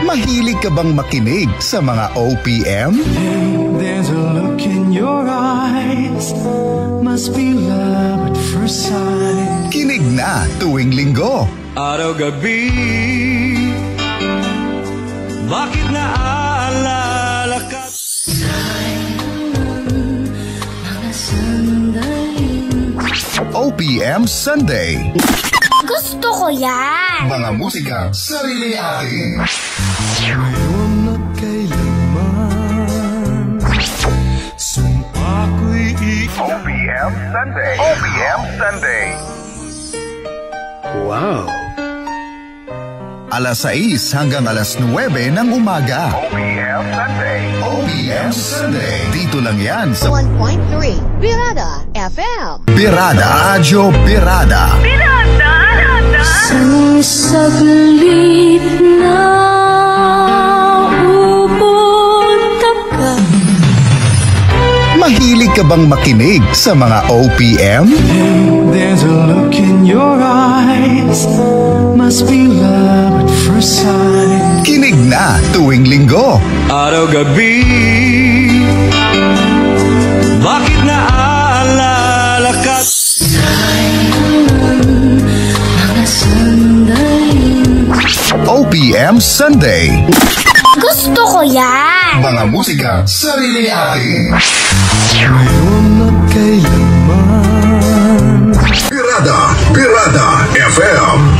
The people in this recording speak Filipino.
Mahilig ka bang makinig sa mga OPM? Hey, there's a look in your eyes. Must be love at first sight. Kinig na tuwing linggo. Araw-gabi, bakit naaalala ka? OPM Sunday. Gusto ko yan! Mga musika, sarili atin. Ngayon at kailanman, sumpa ko'y OPM Sunday. OPM Sunday. Wow! Alas 6 hanggang alas 9 ng umaga. OPM Sunday. OPM Sunday. Dito lang yan sa 1.3 Birada FM. Birada Adyo Birada. Isang saglit na upunta ka. Mahilig ka bang makinig sa mga OPM? Hey, there's a look in your eyes. Must be love at first sight. Kinig na tuwing linggo. Araw-gabi, bakit naaalala ka? Mga sandaling OPM Sunday. gusto ko yan! Mga musika, sarili atin. Ngayon at kailanman, Birada FM.